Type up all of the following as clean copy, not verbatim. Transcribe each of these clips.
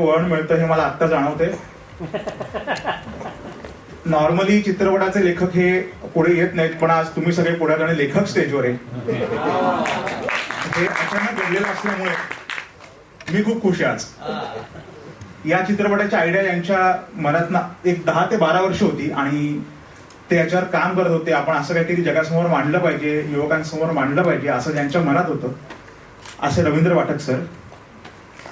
वळण मिळतं हे मला आत्ता जाणवते. नॉर्मली चित्रपटाचे लेखक हे पुढे येत नाहीत, पण आज तुम्ही सगळे पुढे आणि लेखक स्टेजवर आहे. हे अचानक घडलेलं असल्यामुळे मी खूप खुश आहे आज. या चित्रपटाची आयडिया यांच्या मनात एक 10 ते 12 वर्ष होती आणि ते याच्यावर काम करत होते. आपण असं काहीतरी जगासमोर मांडलं पाहिजे, युवकांसमोर मांडलं पाहिजे असं ज्यांच्या मनात होतं असे रवींद्र पाठक सर.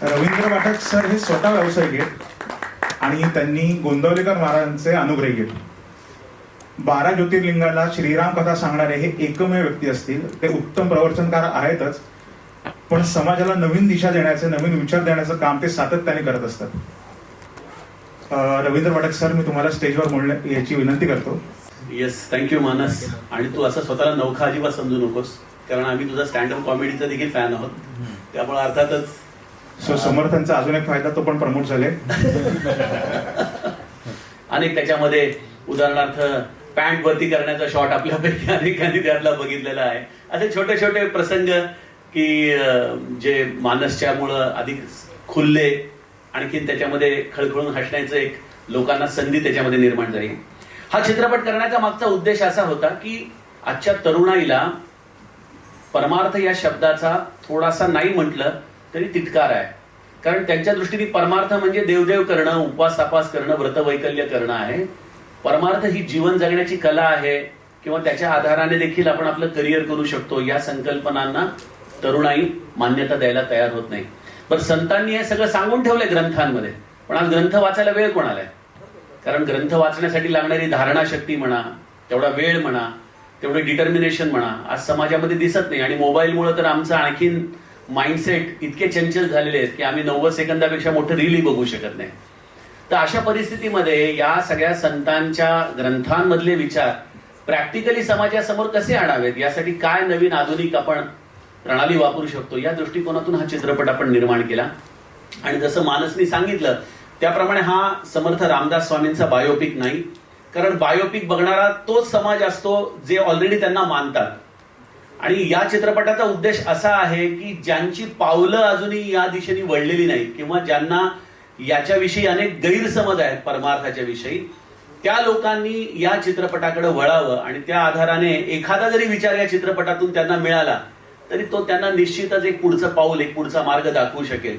रवींद्र पाठक सर हे स्वतः व्यावसायिक आहेत आणि त्यांनी गोंदवलेकर महाराजांचे अनुग्रही आहेत. 12 ज्योतिर्लिंगाला श्रीराम कथा सांगणारे हे एकमेव व्यक्ती असतील. ते उत्तम प्रवचनकार आहेतच, पण समाजाला नवीन दिशा देण्याचं, नवीन विचार देण्याचं काम ते सातत्याने करत असतात. रवींद्र पाठक सर, मी तुम्हाला स्टेजवर याची विनंती करतो. येस, थँक्यू मानस. आणि तू असं स्वतःला नौखा अजिबात समजू नकोस, कारण आम्ही तुझा स्टँडअप कॉमेडीचा देखील फॅन आहोत. त्यामुळे अर्थातच समर्थांचा अजून एक फायदा, तो पण प्रमोट झाले. अनेक त्याच्यामध्ये उदाहरणार्थ पॅन्ट भरती करण्याचा शॉट आपल्यापैकी अनेकांनी त्यातला बघितलेला आहे. असे छोटे छोटे प्रसंग की जे मानसच्यामुळं अधिक खुलले, आणखीन त्याच्यामध्ये खळखळून हसण्याचं एक लोकांना संधी त्याच्यामध्ये निर्माण झाली. हा चित्रपट करण्याचा मागचा उद्देश असा होता की आजच्या तरुणाईला परमार्थ या शब्दाचा थोडासा नाही म्हटलं तरी तिटकार आहे. कारण त्यांच्या दृष्टीने परमार्थ म्हणजे देवदेव करणं, उपवास तापास करणं, व्रतवैकल्य करणं आहे. परमार्थ ही जीवन जगण्याची कला आहे किंवा त्याच्या आधाराने देखील आपण आपलं करिअर करू शकतो. या संकल्पनांना तरुणाई मान्यता द्यायला तयार होत नाही. पण संतांनी हे सगळं सांगून ठेवलंय ग्रंथांमध्ये, पण आज ग्रंथ वाचायला वेळ कोणाला आहे? कारण ग्रंथ वाचण्यासाठी लागणारी धारणा शक्ती म्हणा, तेवढा वेळ म्हणा, तेवढे डिटर्मिनेशन म्हणा, आज समाजामध्ये दिसत नाही. आणि मोबाईलमुळे तर आमचं आणखीन माइंडसेट इतके चंचल झालेले आहेत की आम्ही 90 सेकंदापेक्षा मोठं रीलही बघू शकत नाही. तर अशा परिस्थितीमध्ये या सगळ्या संतांच्या ग्रंथांमधले विचार प्रॅक्टिकली समाजासमोर कसे आणावेत, यासाठी काय नवीन आधुनिक आपण प्रणाली वापरू शकतो, या दृष्टिकोनातून हा चित्रपट आपण निर्माण केला. आणि जसं मानसनी सांगितलं त्याप्रमाणे हा समर्थ रामदास स्वामींचा बायोपिक नाही. कारण बायोपिक बघणारा तोच समाज असतो जे ऑलरेडी त्यांना मानतात. आणि या चित्रपटाचा उद्देश असा आहे की ज्यांची पावलं अजूनही या दिशेने वळलेली नाही किंवा ज्यांना याच्याविषयी अनेक गैरसमज आहेत परमार्थाच्या विषयी, त्या लोकांनी या चित्रपटाकडे वळावं आणि त्या आधाराने एखादा जरी विचार या चित्रपटातून त्यांना मिळाला तरी तो त्यांना निश्चितच एक पुढचं पाऊल, एक पुढचा मार्ग दाखवू शकेल.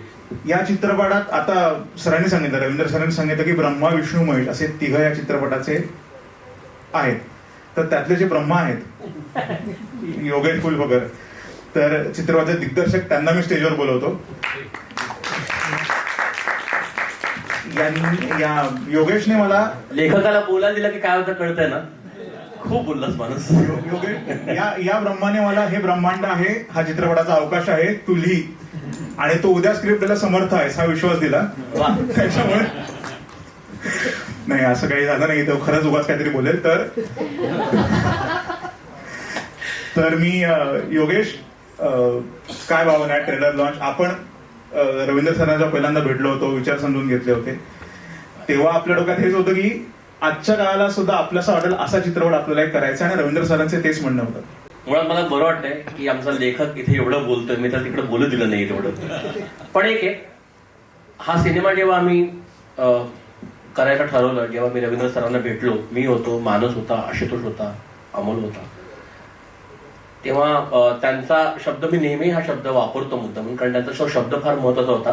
या चित्रपटात आता सरांनी सांगितलं, रवींद्र सरांनी सांगितलं की ब्रह्मा, विष्णू, महेश असे 3 या चित्रपटाचे आहेत. तर त्यातले जे ब्रह्मा आहेत योगेश फुलबगर, तर चित्रपटाचे दिग्दर्शक त्यांना मी स्टेजवर बोलवतो. या योगेशने मला लेखकाला बोलायला दिलं की काय होतं कळतंय ना. खूप बोललास माणूस. योगेश या ब्रह्माने मला, हे ब्रह्मांड आहे, हा चित्रपटाचा अवकाश आहे, तू लिही आणि तो उद्या स्क्रिप्ट द्यायला समर्थ आहे हा विश्वास दिला. त्याच्यामुळे नाही असं काही झालं नाही, तो खरंच उगाच काहीतरी बोलेल. तर मी योगेश, काय भावना आहे ट्रेलर लॉन्च? आपण रवींद्र सरांना पहिल्यांदा भेटलो होतो, विचार समजून घेतले होते, तेव्हा आपल्या डोक्यात हेच होतं की आजच्या काळाला सुद्धा आपल्याला वाटेल असा चित्रपट आपल्याला एक करायचा, आणि रवींद्र सरांचे तेच म्हणणं होतं. मुळात मला बरं वाटतंय की आमचा लेखक इथे एवढं बोलतोय, मी तर तिकडे बोलू दिलं नाही तेवढं. पण एक आहे, हा सिनेमा जेव्हा आम्ही करायला ठरवलं, जेव्हा मी रवींद्र सरांना भेटलो, मी होतो, मानस होता, आशुतोष होता, अमोल होता, तेव्हा त्यांचा शब्द, मी नेहमी हा शब्द वापरतो मुद्दाम, कारण त्यांचा तो शब्द फार महत्वाचा होता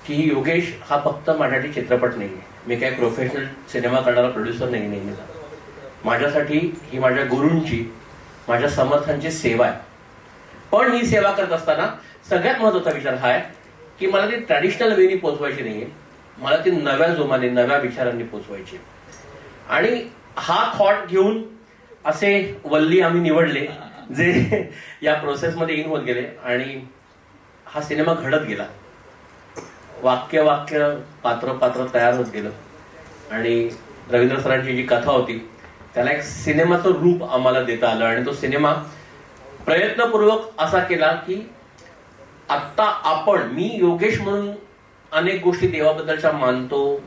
की योगेश हा फक्त माझ्यासाठी चित्रपट नाहीये, मी काही प्रोफेशनल सिनेमा करणारा प्रोड्युसर नाही नेहमीचा. माझ्यासाठी ही माझ्या गुरूंची, माझ्या समर्थांची सेवा आहे. पण ही सेवा करत असताना सगळ्यात महत्वाचा विचार हा आहे की मला ती ट्रॅडिशनल वेनी पोचवायची नाहीये, मला ती नव्या जोमाने, नव्या विचारांनी पोचवायची. आणि हा थॉट घेऊन असे वल्ली आम्ही निवडले जे या प्रोसेसमध्ये इन होत गेले आणि हा सिनेमा घडत गेला. वाक्य वाक्य, पात्र पात्र तयार होत गेलं आणि रवींद्र सरांची जी कथा होती त्याला एक सिनेमाचं रूप आम्हाला देता आलं. आणि तो सिनेमा प्रयत्नपूर्वक असा केला की आत्ता आपण, मी योगेश म्हणून अनेक गोष्टी देवाबद्दलच्या मानतो,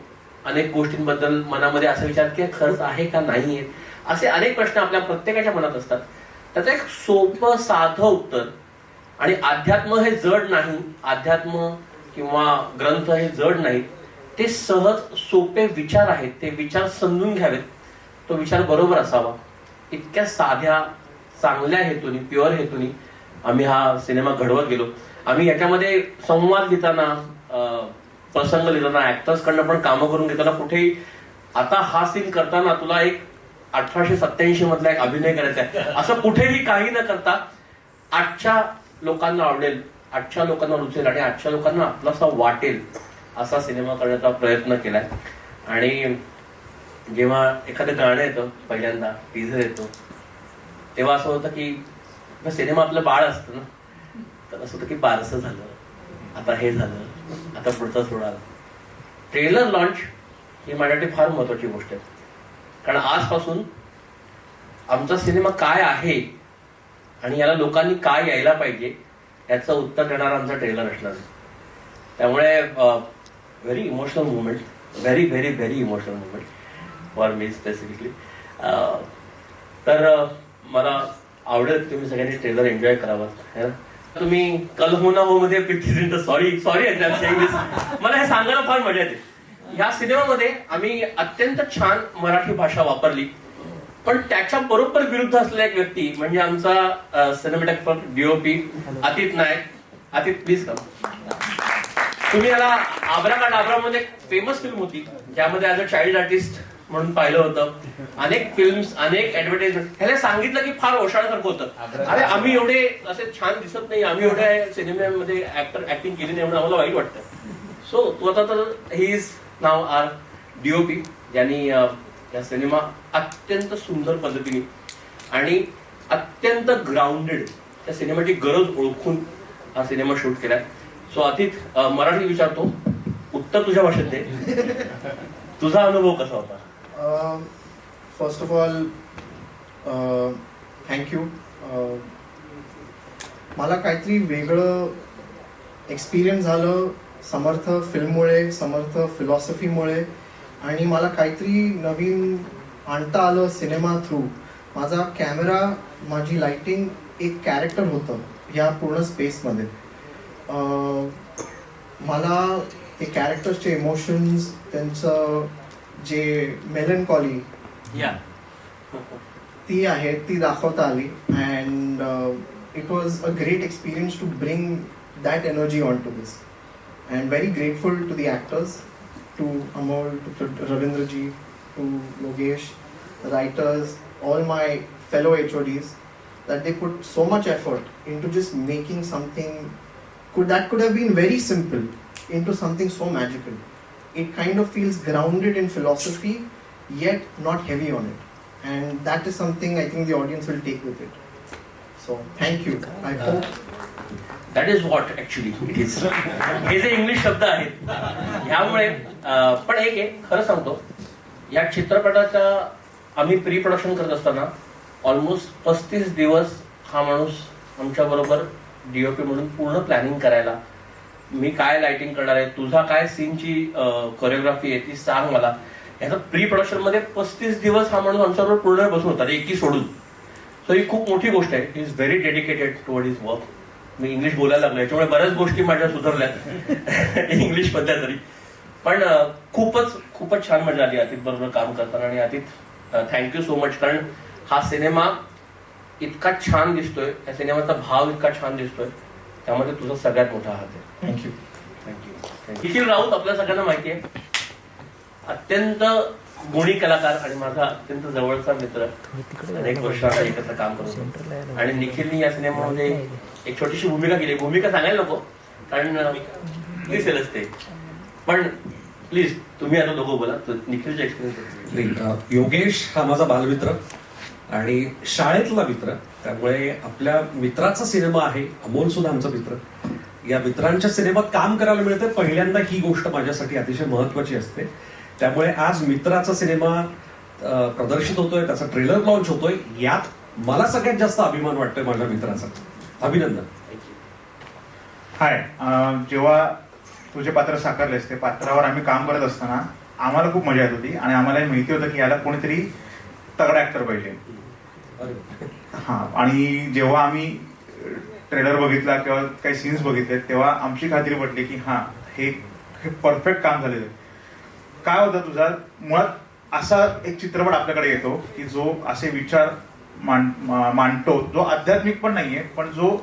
अनेक गोष्टींबद्दल मनामध्ये असा विचार की खरंच आहे का नाहीये, असे अनेक प्रश्न आपल्या प्रत्येकाच्या मनात असतात. त्याचं एक सोपं साधं उत्तर, आणि अध्यात्म हे जड नाही, अध्यात्म किंवा ग्रंथ हे जड नाहीत, ते सहज सोपे विचार आहेत, ते विचार समजून घ्यावेत, तो विचार बरोबर असावा, इतक्या साध्या चांगल्या हेतूनी, प्युअर हेतूनी आम्ही हा सिनेमा घडवत गेलो. आम्ही याच्यामध्ये संवाद लिहिताना, प्रसंग लिहिताना, ऍक्टर्स कडनं पण कामं करून घेताना कुठेही आता हा सीन करताना तुला एक 1887 मधला एक अभिनय करायचा आहे असं कुठेही काही न करता आजच्या लोकांना आवडेल, आजच्या लोकांना रुचेल आणि आजच्या लोकांना आपलासा वाटेल असा सिनेमा करण्याचा प्रयत्न केलाय. आणि जेव्हा एखादं गाणं येतं, पहिल्यांदा टीझर येतो, तेव्हा असं होतं की सिनेमा आपलं बाळ असतं ना, तर असं होतं की बारसं झालं, आता हे झालं, आता पुढचा सोडा. ट्रेलर लॉन्च ही माझ्यासाठी फार महत्वाची गोष्ट आहे, कारण आजपासून आमचा सिनेमा काय आहे आणि याला लोकांनी काय यायला पाहिजे याचं उत्तर देणारा आमचा ट्रेलर असणार आहे. त्यामुळे very emotional movement, very very very emotional movement for me specifically. तर मला आवडेल तुम्ही सगळ्यांनी ट्रेलर एन्जॉय करावं. है ना? तुम्ही कल हो ना हो मध्ये सॉरी मला हे सांगायला फार मजा येते. ह्या सिनेमामध्ये आम्ही अत्यंत छान मराठी भाषा वापरली, पण त्याच्या बरोबर विरुद्ध असलेला एक व्यक्ती म्हणजे आमचा cinematographer DOP Atit Nayak. Atit please come. तुम्ही याला आबरा का डाबरा मध्ये फेमस फिल्म होती ज्यामध्ये ऍज अ चाइल्ड आर्टिस्ट म्हणून पाहिलं होतं. अनेक फिल्म्स, अनेक ऍडव्हर्टाइजमेंट. ह्याला सांगितलं की फार ओशाळ्यासारखं होतं, अरे आम्ही एवढे असे छान दिसत नाही, आम्ही एवढ्या सिनेमामध्ये ऍक्टिंग केली नाही म्हणून आम्हाला वाईट वाटतं. सो तू आता तर he is now our DOP, ज्यांनी या सिनेमा अत्यंत सुंदर पद्धतीने आणि अत्यंत ग्राउंडेड त्या सिनेमाची गरज ओळखून हा सिनेमा शूट केलाय. सो अतित मराठी विचारतो, उत्तर तुझ्या भाषेत दे. तुझा अनुभव कसा होता? First of all thank you. मला काहीतरी वेगळं एक्सपिरियन्स झालं समर्थ फिल्ममुळे, समर्थ फिलॉसॉफीमुळे, आणि मला काहीतरी नवीन आणता आलं सिनेमा थ्रू. माझा कॅमेरा, माझी लाइटिंग एक कॅरेक्टर होतं ह्या पूर्ण स्पेसमध्ये. मला ते कॅरेक्टर्सचे इमोशन्स, त्यांचं जे मेलनकॉली ती आहे ती दाखवता आली. And it was a great experience to bring that energy on to this. And very grateful to the actors, to Amol, to Ravindra ji, to Logesh, the writers, all my fellow HODs, that they put so much effort into just making something that could have been very simple into something so magical. It kind of feels grounded in philosophy, yet not heavy on it. And that is something I think the audience will take with it. So, thank you. I hope that is what actually it is. हे जे English शब्द आहेत ह्यामुळे पण एक आहे, खरं सांगतो, या चित्रपटाचा आम्ही प्री प्रोडक्शन करत असताना ऑलमोस्ट 35 दिवस हा माणूस आमच्या बरोबर डीओपी म्हणून पूर्ण प्लॅनिंग करायला, मी काय लाइटिंग करणार आहे, तुझा काय सीनची कोरिओग्राफी आहे ती सांग मला. ह्याचा प्री प्रोडक्शन मध्ये 35 दिवस हा माणूस आमच्याबरोबर पूर्ण बसून होता, एकी सोडून. सो ही खूप मोठी गोष्ट आहे. He is very dedicated toward his work. Me English बोलायला लागलो, याच्यामुळे बऱ्याच गोष्टी माझ्या सुधारल्यात इंग्लिश मधल्या तरी. पण खूपच छान मजा आली अतित बरोबर काम करताना. आणि अतित थँक्यू सो मच, कारण हा सिनेमा इतका छान दिसतोय, या सिनेमाचा भाव इतका छान दिसतोय, त्यामध्ये तुझा सगळ्यात मोठा हात आहे. थँक्यू. निखिल राऊत आपल्या सगळ्यांना माहिती आहे, अत्यंत गुणी कलाकार आणि माझा अत्यंत जवळचा मित्र. अनेक वर्ष एकत्र काम करतो आणि निखिलनी या सिनेमामध्ये एक छोटीशी भूमिका केली. भूमिका सांगायला नको कारण दिसेलच ते, पण प्लीज तुम्ही आता दोघं बोला निखिलचा एक्सपिरियन्स. योगेश हा माझा बालमित्र आणि शाळेतला मित्र, त्यामुळे आपल्या मित्राचा सिनेमा आहे. अमोल सुद्धा आमचा मित्र. या मित्रांच्या सिनेमात काम करायला मिळते पहिल्यांदा, ही गोष्ट माझ्यासाठी अतिशय महत्वाची असते. त्यामुळे आज मित्राचा सिनेमा प्रदर्शित होतोय, त्याचा ट्रेलर लॉन्च होतोय, यात मला सगळ्यात जास्त अभिमान वाटतोय माझ्या मित्राचा. अभिनंदन. हाय. जेव्हा तुझे पात्र साकारलेस, ते पात्रावर आम्ही काम करत असताना आम्हाला खूप मजा येत होती आणि आम्हाला माहिती होतं की याला कोणीतरी तगडा ऍक्टर पाहिजे. हा, आणि जेव्हा आम्ही ट्रेलर बघितला किंवा काही सीन्स बघितले तेव्हा आमची खात्री पटली की हा, हे हे परफेक्ट काम झालेलं आहे. काय होतं तुझा मुळात असा एक चित्रपट आपल्याकडे येतो की जो असे विचार मांडतो, जो आध्यात्मिक पण नाहीये, पण जो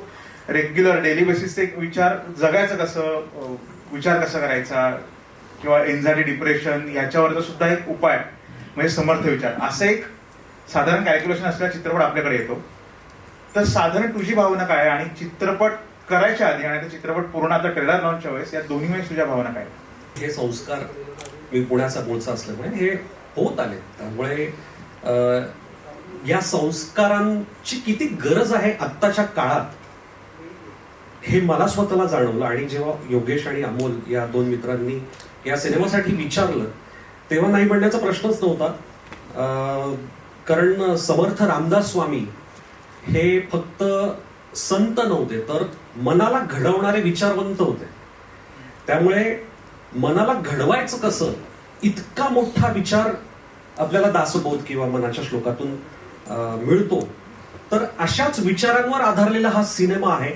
रेग्युलर डेली बेसिसचे एक विचार जगायचं कसं, विचार कसा करायचा, किंवा एन्झायटी, डिप्रेशन याच्यावरचा सुद्धा एक उपाय म्हणजे समर्थ विचार, असं एक साधारण कॅल्क्युलेशन असलेला चित्रपट आपल्याकडे येतो. तर साधारण तुझी भावना काय आहे, आणि चित्रपट करायच्या आधी आणि चित्रपट पूर्ण आता ट्रेलर लॉन्चच्या वेळेस या दोन्ही वेळेस तुझ्या भावना काय? हे संस्कार मी पुण्याचा मूळचा असल्यामुळे हे होत आले. त्यामुळे या संस्कारांची किती गरज आहे आत्ताच्या काळात हे मला स्वतःला जाणवलं. आणि जेव्हा योगेश आणि अमोल या दोन मित्रांनी या सिनेमासाठी विचारलं तेव्हा नाही म्हणण्याचा प्रश्नच नव्हता. कारण समर्थ रामदास स्वामी हे फक्त संत नव्हते, तर मनाला घडवणारे विचारवंत होते. त्यामुळे मनाला घडवायचं कसं, इतका मोठा विचार आपल्याला दासबोध किंवा मनाच्या श्लोकातून मिळतो. तर अशाच विचारांवर आधारलेला हा सिनेमा आहे.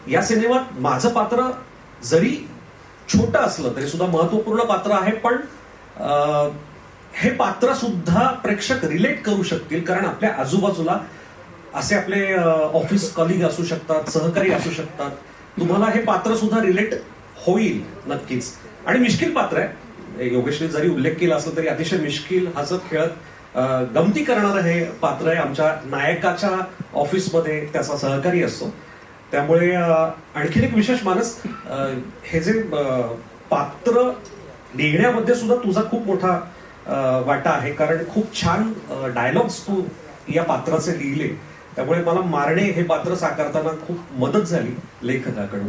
या सिनेमात माझं पात्र जरी छोटं असलं तरी सुद्धा महत्वपूर्ण पात्र आहे. पण हे पात्र सुद्धा प्रेक्षक रिलेट करू शकतील, कारण आपल्या आजूबाजूला असे आपले ऑफिस कलिग असू शकतात, सहकारी असू शकतात. तुम्हाला हे पात्र सुद्धा रिलेट होईल नक्कीच. आणि मिश्किल पात्र आहे. योगेशने जरी उल्लेख केला असला तरी अतिशय मिश्किल, हसत खेळत गमती करणारं हे पात्र आहे. आमच्या नायकाच्या ऑफिसमध्ये त्याचा सहकारी असतो. त्यामुळे आणखीन एक विशेष मानस, हे जे पात्र लिहिण्यामध्ये सुद्धा तुझा खूप मोठा वाटा आहे, कारण खूप छान डायलॉग्स तू या पात्राचे लिहिले. त्यामुळे मला मारणे हे पात्र साकारताना खूप मदत झाली लेखकाकडून.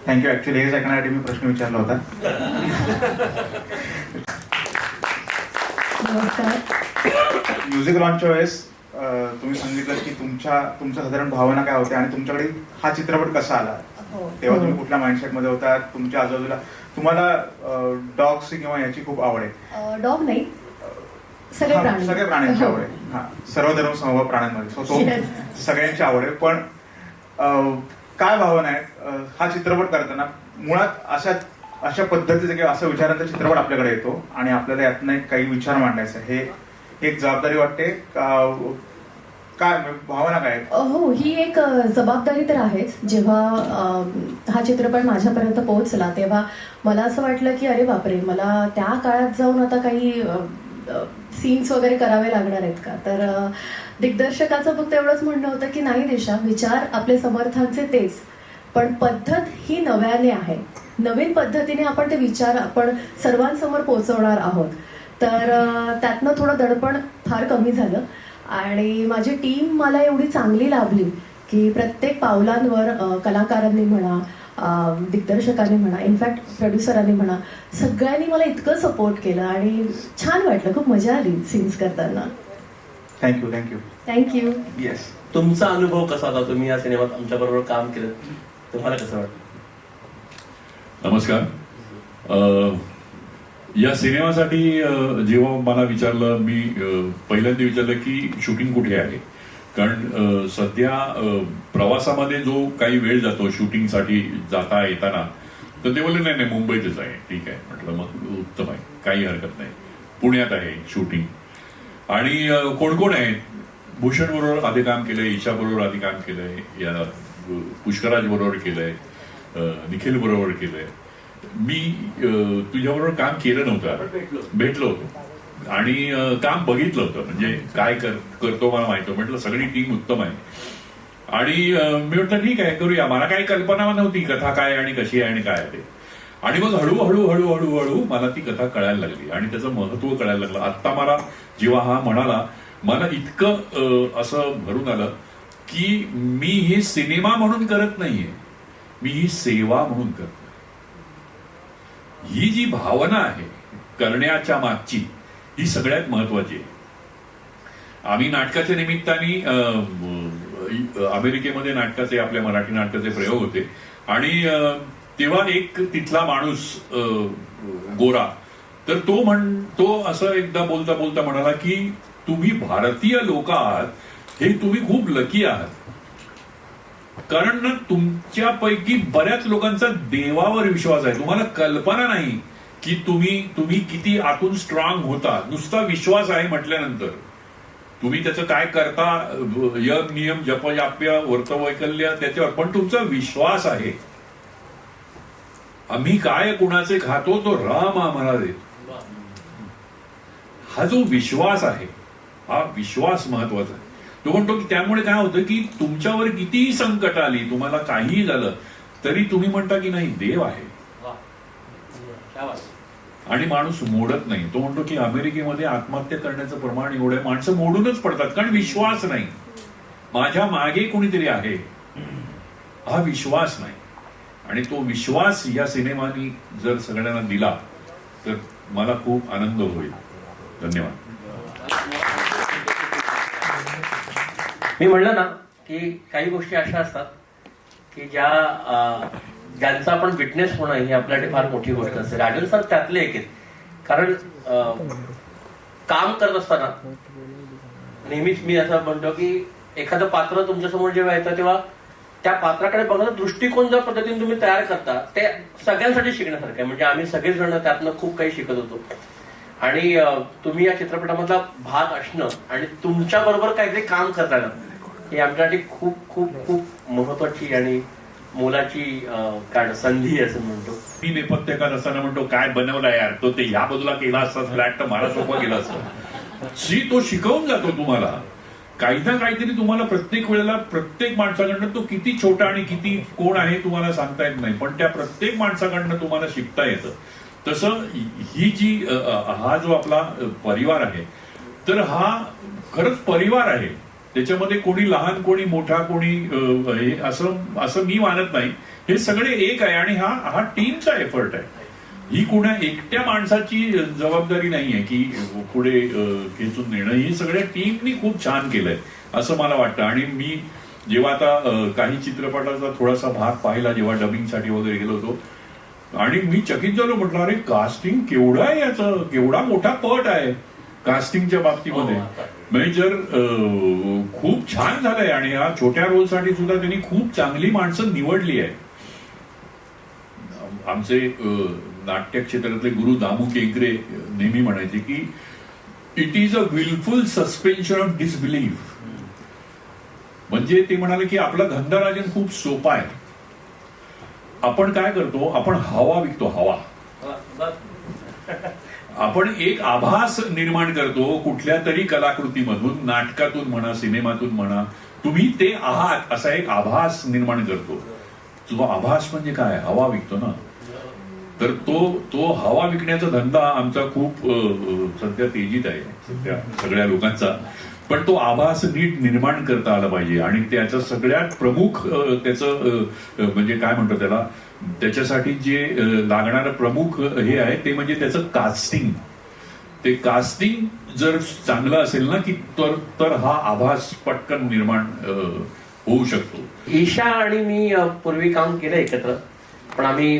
थँक्यू. ऍक्च्युली हेच ऐकण्यासाठी मी प्रश्न विचारला होता. म्युझिक लॉन्चच्या वेळेस तुम्ही सांगितलं की तुमच्या साधारण भावना काय होत्या आणि तुमच्याकडे हा चित्रपट कसा आला, तेव्हा तुम्ही कुठल्या माइंडसेट मध्ये होता, तुमच्या आजूबाजूला तुम्हाला डॉग्स किंवा याची खूप आवड आहे? डॉग नाही, सगळे प्राणी, सगळ्या प्राण्यांची आवड आहे. हा, सर्व धर्म समभाव प्राण्यांमध्ये, तो सगळ्यांची आवड आहे. पण काय भावना आहे हा चित्रपट करताना? मुळात अशा पद्धतीचा किंवा अशा विचारांचा चित्रपट आपल्याकडे येतो आणि आपल्याला यातनं काही विचार मांडायचा, हे एक जबाबदारी वाटते, काय भावना काय? हो, ही एक जबाबदारी तर आहेच. जेव्हा हा चित्रपट माझ्यापर्यंत पोहोचला तेव्हा मला असं वाटलं की अरे बापरे, मला त्या काळात जाऊन आता काही सीन्स वगैरे करावे लागणार आहेत का? तर दिग्दर्शकाचं फक्त एवढंच म्हणणं होतं की नाही दिशा, विचार आपले समर्थांचे तेच, पण पद्धत ही नव्याने आहे, नवीन पद्धतीने आपण ते विचार आपण सर्वांसमोर पोहोचवणार आहोत. तर त्यातनं थोडं दडपण फार कमी झालं आणि माझी टीम मला एवढी चांगली लाभली की प्रत्येक पावलांवर कलाकारांनी म्हणा, दिग्दर्शकांनी म्हणा, इनफॅक्ट प्रोड्युसरांनी म्हणा, सगळ्यांनी मला इतकं सपोर्ट केलं आणि छान वाटलं, खूप मजा आली सीन्स करताना. थँक्यू. थँक्यू. येस. तुमचा अनुभव कसा होता? तुम्ही या सिनेमात आमच्या बरोबर काम केलं, तुम्हाला कसं वाटतं? नमस्कार. या सिनेमासाठी जेव्हा मला विचारलं, मी पहिल्यांदा विचारलं की शूटिंग कुठे आहे, कारण सध्या प्रवासामध्ये जो काही वेळ जातो शूटिंगसाठी जाता येताना, तर ते बोलले नाही मुंबईतच आहे. ठीक आहे म्हटलं, मग उत्तम आहे, काही हरकत नाही. पुण्यात आहे शूटिंग. आणि कोण कोण आहेत? भूषण बरोबर आधी काम केलंय, ईशा बरोबर आधी काम केलंय, या पुष्कराज बरोबर केलंय, निखिल बरोबर केलंय. मी तुझ्याबरोबर काम केलं नव्हतं, भेटलो होतो आणि काम बघितलं होतं, म्हणजे काय करतो मला माहिती होतं. म्हटलं सगळी टीम उत्तम आहे आणि मी म्हटलं ठीक आहे करूया. मला काही कल्पना नव्हती कथा काय आणि कशी आहे आणि काय ते. आणि मग हळूहळू मला ती कथा कळायला लागली आणि त्याचं महत्व कळायला लागलं. आत्ता मला जेव्हा हा म्हणाला, मला इतकं असं भरून आलं की मी हे सिनेमा म्हणून करत नाहीये, मी ही सेवा म्हणून करतो. ही जी भावना आहे करण्याच्या मागची, ही सगळ्यात महत्वाची आहे. आम्ही नाटकाच्या निमित्ताने अमेरिकेमध्ये नाटकाचे, आपल्या मराठी नाटकाचे प्रयोग होते आणि तेव्हा एक तिथला माणूस गोरा, तर तो असं एकदा बोलता बोलता म्हणाला की तुम्ही भारतीय लोक आहात, हे तुम्ही खूप लकी आहात. कारण ना तुमच्यापैकी बऱ्याच लोकांचा देवावर विश्वास आहे. तुम्हाला कल्पना नाही की तुम्ही किती आतून स्ट्रॉंग होता. नुसता विश्वास आहे म्हटल्यानंतर तुम्ही त्याचं काय करता, यम नियम जपजाप्य वर्तवैकल्य त्याच्यावर, पण तुमचा विश्वास आहे. आम्ही काय कुणाचे खातो तो राम आम्हाला देतो. हा जो विश्वास आहे, हा विश्वास महत्वाचा आहे. तो म्हणतो की त्यामुळे काय होतं की तुमच्यावर कितीही संकट आली, तुम्हाला काहीही झालं तरी तुम्ही म्हणता की नाही देव आहे. आणि माणूस मोडत नाही. तो म्हणतो की अमेरिकेमध्ये आत्महत्या करण्याचं प्रमाण एवढं आहे, माणसं मोडूनच पडतात कारण विश्वास नाही. माझ्या मागे कोणीतरी आहे, हा विश्वास नाही. आणि तो विश्वास या सिनेमानी जर सगळ्यांना दिला तर मला खूप आनंद होईल. धन्यवाद. मी म्हणलं ना की काही गोष्टी अशा असतात की ज्यांचा आपण विटनेस होणं ही आपल्यासाठी फार मोठी गोष्ट असते. राजन सर त्यातले एक आहेत. कारण काम करत असताना नेहमीच मी असं म्हणतो की एखादं पात्र तुमच्यासमोर जेव्हा येतं तेव्हा त्या पात्राकडे बघण्याचा दृष्टिकोन ज्या पद्धतीने तुम्ही तयार करता ते सगळ्यांसाठी शिकण्यासारखं आहे. म्हणजे आम्ही सगळेच जण त्यातनं खूप काही शिकत होतो. आणि तुम्ही या चित्रपटामधला भाग असणं आणि तुमच्या बरोबर काहीतरी काम करताना ही आमच्यासाठी खूप खूप खूप महत्वाची आणि मोलाची संधी असं म्हणतो. मी नेपथ्यकार असताना म्हणतो काय बनवला यार, तो ते ह्या बाजूला केला असता फ्लॅट तर मला सोपं गेला असतं. तो शिकवून जातो तुम्हाला काही ना काहीतरी. तुम्हाला प्रत्येक वेळेला प्रत्येक माणसाकडनं तो किती छोटा आणि किती कोण आहे तुम्हाला सांगता येत नाही, पण त्या प्रत्येक माणसाकडनं तुम्हाला शिकता येतं. तसं ही जी हा जो आपला परिवार आहे तर हा खरंच परिवार आहे. त्याच्यामध्ये कोणी लहान कोणी मोठा कोणी हे असं मी मानत नाही. हे सगळे एक आहे आणि हा टीमचा एफर्ट आहे. ही कुणा एकट्या माणसाची जबाबदारी नाहीये की पुढे खेचून नेणं. ही सगळ्या टीमनी खूप छान केलंय असं मला वाटतं. आणि मी जेव्हा आता काही चित्रपटाचा थोडासा भाग पाहिला जेव्हा डबिंगसाठी वगैरे गेलो होतो आणि मी चकित झालो. म्हटलं अरे कास्टिंग केवढं आहे याचं, केवढा मोठा पट आहे कास्टिंगच्या बाबतीमध्ये. म्हणजे जर खूप छान झालंय आणि या छोट्या रोलसाठी सुद्धा त्यांनी खूप चांगली माणसं निवडली आहे. आमचे नाट्य क्षेत्रातले गुरु दामू केंकरे नेहमी म्हणायचे की it is a wilful suspension of disbelief. म्हणजे ते म्हणाले की आपला धंदा राजन खूप सोपा आहे. आपण काय करतो, आपण हवा विकतो. हवा आपण एक आभास निर्माण करतो कुठल्या तरी कलाकृतीमधून, नाटकातून म्हणा, सिनेमातून म्हणा. तुम्ही ते आहात असा एक आभास निर्माण करतो. तो आभास म्हणजे काय, हवा विकतो ना. तर तो हवा विकण्याचा धंदा आमचा खूप सध्या तेजीत आहे सध्या सगळ्या लोकांचा. पण तो आभास नीट निर्माण करता आला पाहिजे. आणि त्याचं सगळ्यात प्रमुख त्याचं म्हणजे काय म्हणतो त्याला, त्याच्यासाठी जे लागणारं प्रमुख हे आहे ते म्हणजे त्याचं कास्टिंग. ते कास्टिंग जर चांगलं असेल ना की तर हा आभास पटकन निर्माण होऊ शकतो. ईशा आणि मी पूर्वी काम केलं एकत्र, पण आम्ही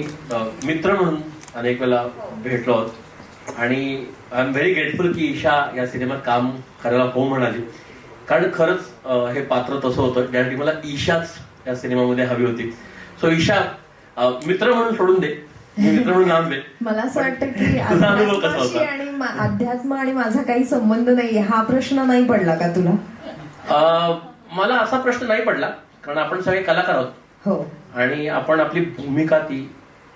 मित्र म्हणून अनेक वेळा भेटलो आहोत. आणि आय एम व्हेरी ग्रेटफुल की ईशा या सिनेमात काम करायला हो म्हणाली. कारण खरंच हे पात्र तसं होतं ज्यासाठी मला ईशाच या सिनेमामध्ये हवी होती. सो ईशा मित्र म्हणून सोडून दे, मित्र म्हणून नाम दे. मला असं वाटतं की तुझा अनुभव कसा अध्यात्माशी होता? आणि अध्यात्म आणि माझा काही संबंध नाही हा प्रश्न नाही पडला का तुला? मला असा प्रश्न नाही पडला कारण आपण सगळे कलाकार आहोत. हो. आणि आपण आपली भूमिका ती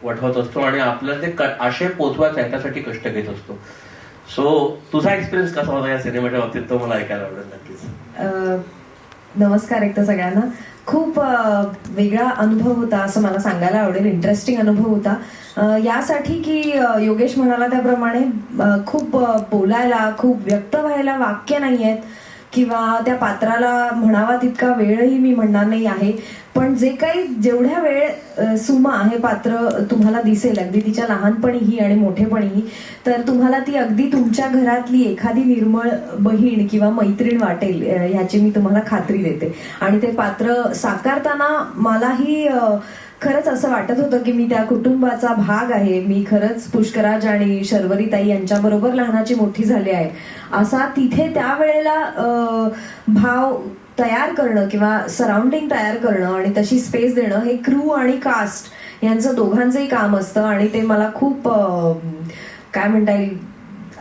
वठवत असतो आणि आपल्याला ते आशय पोचवायचा आहे त्यासाठी कष्ट घेत असतो. सो तुझा एक्सपिरियन्स कसा होता या सिनेमाच्या बाबतीत तो मला ऐकायला आवडेल नक्कीच. नमस्कार एकदा सगळ्यांना. खूप वेगळा अनुभव होता असं मला सांगायला आवडेल. इंटरेस्टिंग अनुभव होता यासाठी की योगेश म्हणाला त्याप्रमाणे खूप बोलायला, खूप व्यक्त व्हायला वाक्य नाही आहेत किंवा त्या पात्राला म्हणावा तितका वेळही मी म्हणणार नाही आहे. पण जे काही जेवढ्या वेळ सुमा हे पात्र तुम्हाला दिसेल अगदी तिच्या लहानपणीही आणि मोठेपणीही, तर तुम्हाला ती अगदी तुमच्या घरातली एखादी निर्मळ बहीण किंवा मैत्रीण वाटेल ह्याची मी तुम्हाला खात्री देते. आणि ते पात्र साकारताना मलाही खरंच असं वाटत होतं की मी त्या कुटुंबाचा भाग आहे. मी खरंच पुष्कराज आणि शर्वरीताई यांच्याबरोबर लहानाची मोठी झाली आहे असा तिथे त्यावेळेला भाव तयार करणं किंवा सराउंडिंग तयार करणं आणि तशी स्पेस देणं हे क्रू आणि कास्ट यांचं दोघांचंही काम असतं आणि ते मला खूप काय म्हणता येईल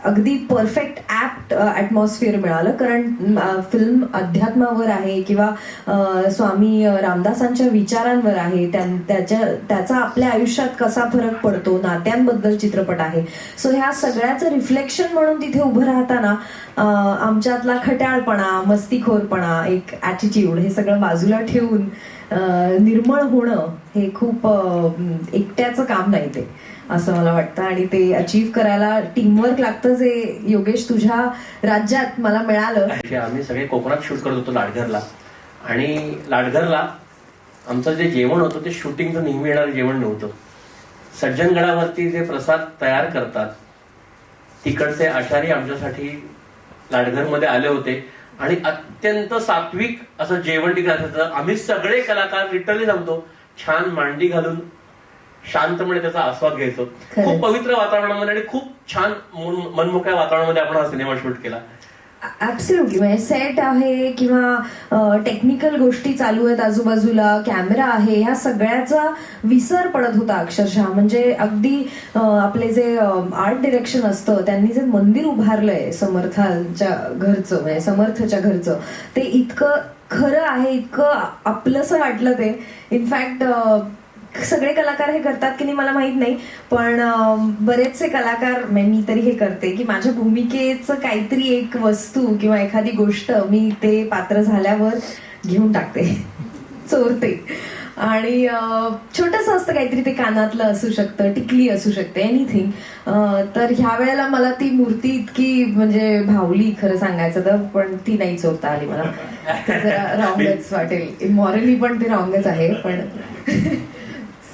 अगदी परफेक्ट ऍप्ट ॲटमॉस्फिअर मिळालं. कारण फिल्म अध्यात्मावर आहे किंवा स्वामी रामदासांच्या विचारांवर आहे, त्याचा आपल्या आयुष्यात कसा फरक पडतो, नात्यांबद्दल चित्रपट आहे. सो ह्या सगळ्याचं रिफ्लेक्शन म्हणून तिथे उभं राहताना आमच्यातला खट्याळपणा, मस्तीखोरपणा, एक ॲटिट्यूड हे सगळं बाजूला ठेवून निर्मळ होणं हे खूप एकट्याचं काम नाही ते, असं मला वाटतं. आणि ते अचीव्ह करायला टीमवर्क लागतं, जे योगेश तुझ्या राज्यात मला मिळालं. आम्ही सगळे कोकणात शूट करत होतो लाडघरला, आणि लाडघरला आमचं जे जेवण होतं ते शूटिंगचं नेहमी येणारं जेवण नव्हतं. सज्जनगडावरती जे प्रसाद तयार करतात तिकडचे आचार्य आमच्यासाठी लाडघरमध्ये आले होते आणि अत्यंत सात्विक असं जेवण तिकडे असायचं. आम्ही सगळे कलाकार लिटरली सांगतो छान मांडी घालून शांतपणे त्याचा आस्वाद घ्यायचो. खूप पवित्र वातावरणामध्ये आणि खूप छान मनमोकळ्या वातावरणामध्ये आपण हा सिनेमा शूट केला. ऍब्सोल्युटली. म्हणजे सेट आहे किंवा टेक्निकल गोष्टी चालू आहेत आजूबाजूला, कॅमेरा आहे, ह्या सगळ्याचा विसर पडत होता अक्षरशः. म्हणजे अगदी आपले जे आर्ट डिरेक्शन असतं त्यांनी जे मंदिर उभारलंय समर्थांच्या घरचं, म्हणजे समर्थच्या घरचं, ते इतकं खरं आहे, इतकं आपलंसं वाटलं ते. इनफॅक्ट सगळे कलाकार हे करतात की नाही मला माहित नाही, पण बरेचसे कलाकार, मी तरी हे करते की माझ्या भूमिकेचं काहीतरी एक वस्तू किंवा एखादी गोष्ट मी ते पात्र झाल्यावर घेऊन टाकते, चोरते. आणि छोटंसं असतं काहीतरी, ते कानातलं असू शकतं, टिकली असू शकते, एनिथिंग. तर ह्या वेळेला मला ती मूर्ती इतकी म्हणजे भावली खरं सांगायचं तर, पण ती नाही चोरता आली मला. जरा रॉंगच वाटेल, मॉरली पण ते रॉंगच आहे. पण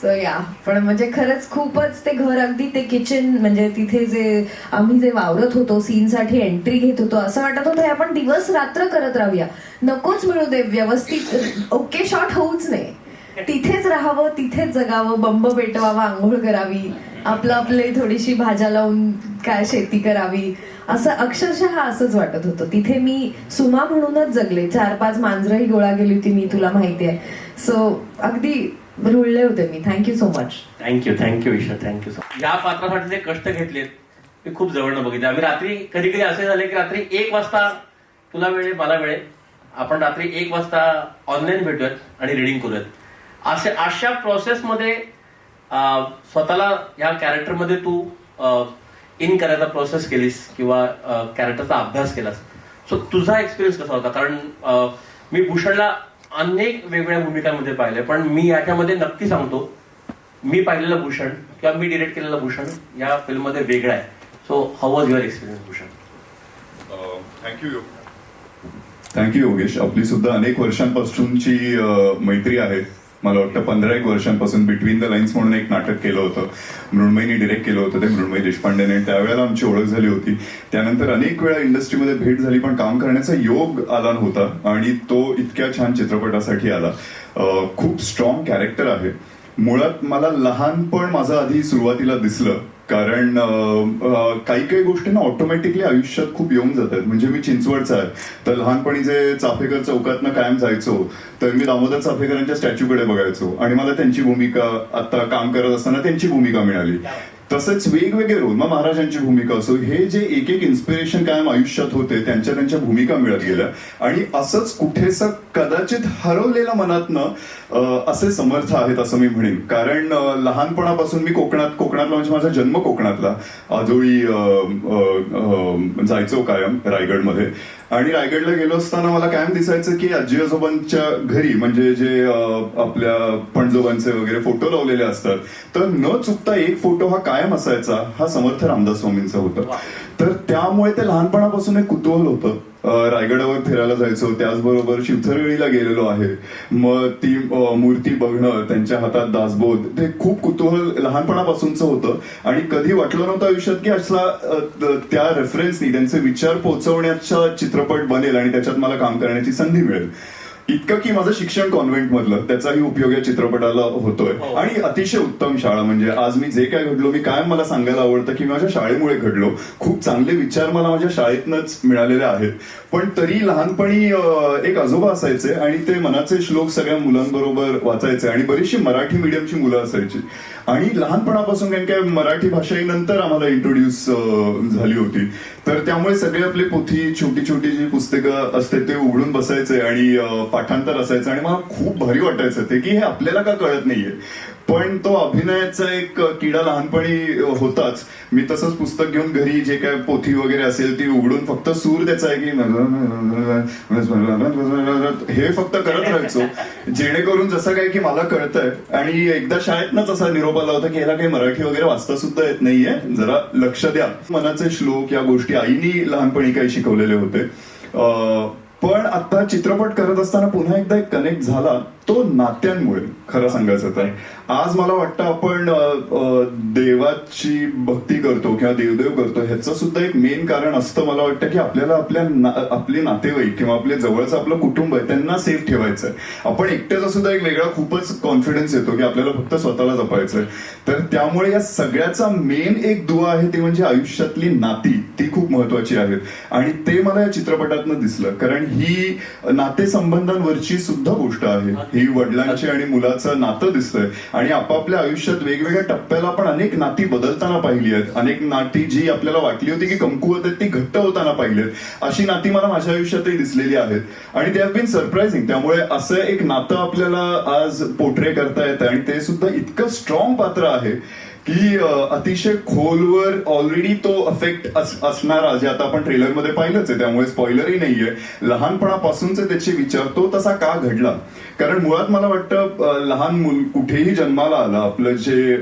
सो या, पण म्हणजे खरंच खूपच ते घर, अगदी ते किचन, म्हणजे तिथे जे आम्ही जे वावरत होतो, सीनसाठी एंट्री घेत होतो, असं वाटत होतं आपण दिवस रात्र करत राहूया, नकोच मिळू दे व्यवस्थित ओके शॉट होऊच नाही, तिथेच राहावं, तिथेच जगावं, बंब पेटवावा, आंघोळ करावी, आपली थोडीशी भाज्या लावून काय शेती करावी, असं अक्षरशः असंच वाटत होतं. तिथे मी सुमा म्हणूनच जगले. 4-5 मांजरही गोळा गेली होती मी, तुला माहिती आहे. सो अगदी रुळले होते मी. Thank you so much. Thank you Isha, thank you so much. या पात्रासाठी जे कष्ट घेतलेत ते खूप जवळनं बघितले आम्ही. रात्री कधी कधी असे झाले की रात्री 1 वाजता तुला वेळ मला वेळ, आपण रात्री 1 वाजता ऑनलाईन भेटूयात आणि रिडिंग करूयात. अशा प्रोसेसमध्ये स्वतःला ह्या कॅरेक्टरमध्ये तू इन करायचा प्रोसेस केलीस किंवा कॅरेक्टरचा अभ्यास केलास. सो तुझा एक्सपिरियन्स कसा होता? कारण मी भूषणला अनेक वेगवेगळ्या भूमिकांमध्ये पाहिले, पण मी याच्यामध्ये नक्की सांगतो, मी पाहिलेलं भूषण किंवा मी डिरेक्ट केलेलं भूषण या फिल्ममध्ये वेगळं आहे. So how was your experience Bhushan? Thank you Yogesh. आपली सुद्धा अनेक वर्षांपासूनची मैत्री आहे. मला वाटतं 15-1 वर्षांपासून बिटवीन द लाईन्स म्हणून एक नाटक केलं होतं, मृण्मयीने डिरेक्ट केलं होतं, ते मृण्मयी देशपांडेने. त्यावेळेला आमची ओळख झाली होती. त्यानंतर अनेक वेळा इंडस्ट्रीमध्ये भेट झाली, पण काम करण्याचा योग आला नव्हता आणि तो इतक्या छान चित्रपटासाठी आला. खूप स्ट्रॉंग कॅरेक्टर आहे. मुळात मला लहानपण माझं आधी सुरुवातीला दिसलं, कारण काही काही गोष्टींना ऑटोमॅटिकली आयुष्यात खूप येऊन जातात. म्हणजे मी चिंचवडचा आहे, तर लहानपणी जे चाफेकर चौकातनं कायम जायचो, तर मी दामोदर चाफेकरांच्या स्टॅच्यूकडे बघायचो आणि मला त्यांची भूमिका, आता काम करत असताना त्यांची भूमिका मिळाली. तसेच वेगवेगळे रोल, मग महाराजांची भूमिका असो, हे जे एक एक इन्स्पिरेशन कायम आयुष्यात होते, त्यांच्या भूमिका मिळत गेल्या. आणि असंच कुठेसं कदाचित हरवलेल्या मनातनं असे समर्थ आहेत असं मी म्हणेन. कारण लहानपणापासून मी कोकणातला, म्हणजे माझा जन्म कोकणातला, आजोळी जायचो कायम रायगडमध्ये. आणि रायगडला गेलो असताना मला कायम दिसायचं की आजी आजोबांच्या घरी, म्हणजे जे आपल्या पणजोबांचे वगैरे फोटो लावलेले असतात, तर न चुकता एक फोटो हा कायम असायचा, हा समर्थ रामदास स्वामींचा होता. तर त्यामुळे ते लहानपणापासून एक कुतूहल होतं. रायगडावर फिरायला जायचो, त्याचबरोबर शिवथरवेळीला गेलेलो आहे, मग ती मूर्ती बघणं, त्यांच्या हातात दासबोध, ते खूप कुतूहल लहानपणापासूनच होतं. आणि कधी वाटलं नव्हतं आयुष्यात की असला त्या रेफरन्सनी त्यांचे विचार पोहोचवण्याचा चित्रपट बनेल आणि त्याच्यात मला काम करण्याची संधी मिळेल. इतकं की माझं शिक्षण कॉन्व्हेंट मधलं त्याचाही उपयोग या चित्रपटाला होतोय हो. आणि अतिशय उत्तम शाळा. म्हणजे आज मी जे काय घडलो, मी कायम मला सांगायला आवडतं की माझ्या शाळेमुळे घडलो. खूप चांगले विचार मला माझ्या शाळेतनच मिळालेले आहेत. पण तरी लहानपणी एक आजोबा असायचे आणि ते मनाचे श्लोक सगळ्या मुलांबरोबर वाचायचे आणि बरीचशी मराठी मीडियमची मुलं असायची आणि लहानपणापासून कारण काय मराठी भाषा ही नंतर आम्हाला इंट्रोड्यूस झाली होती. तर त्यामुळे सगळे आपली पोथी छोटी छोटी जी पुस्तकं असते ते उघडून बसायचे आणि पाठांतर असायचं आणि मला खूप भारी वाटायचं ते की हे आपल्याला का कळत नाहीये. पण तो अभिनयाचा एक किडा लहानपणी होताच. मी तसंच पुस्तक घेऊन घरी जे काय पोथी वगैरे असेल ती उघडून फक्त सूर त्याचा आहे की हे फक्त करत राहायचो जेणेकरून जसं काय की मला कळतंय. आणि एकदा शाळेतनच असा निरोप आला होता की ह्याला काही मराठी वगैरे वाचता सुद्धा येत नाहीये, जरा लक्ष द्या. मनाचे श्लोक या गोष्टी आईनी लहानपणी काही शिकवलेले होते. पण आता चित्रपट करत असताना पुन्हा एकदा एक कनेक्ट झाला तो नात्यांमुळे. खरं सांगायचं तर आज मला वाटतं आपण देवाची भक्ती करतो किंवा देवदेव करतो ह्याचं सुद्धा एक मेन कारण असतं मला वाटतं की आपल्याला आपले नातेवाईक किंवा आपले जवळचं आपलं कुटुंब आहे त्यांना सेफ ठेवायचं आहे. आपण एकट्याचा सुद्धा एक वेगळा खूपच कॉन्फिडन्स येतो की आपल्याला फक्त स्वतःला जपायचंय. तर त्यामुळे या सगळ्याचा मेन एक दुवा आहे ती म्हणजे आयुष्यातली नाती. ती खूप महत्वाची आहेत आणि ते मला या चित्रपटातनं दिसलं. कारण ही नातेसंबंधांवरची सुद्धा गोष्ट आहे. ही वडिलांची आणि मुलाचं नातं दिसतंय आणि आपापल्या आयुष्यात वेगवेगळ्या टप्प्याला आपण अनेक नाती बदलताना पाहिली आहेत. अनेक नाती जी आपल्याला वाटली होती की कमकुवत आहेत ती घट्ट होताना पाहिली आहेत. अशी नाती मला माझ्या आयुष्यातही दिसलेली आहेत आणि दे हॅव बीन सरप्राइझिंग. त्यामुळे असं एक नातं आपल्याला आज पोर्ट्रे करता येतं आणि ते सुद्धा इतकं स्ट्रॉंग पात्र आहे की अतिशय खोलवर ऑलरेडी तो अफेक्ट असणारा जे आता आपण ट्रेलरमध्ये पाहिलंच आहे त्यामुळे स्पॉइलरही नाहीये. लहानपणापासूनचे त्याचे विचार तो तसा का घडला. कारण मुळात मला वाटतं लहान मूल कुठेही जन्माला आला आपलं जे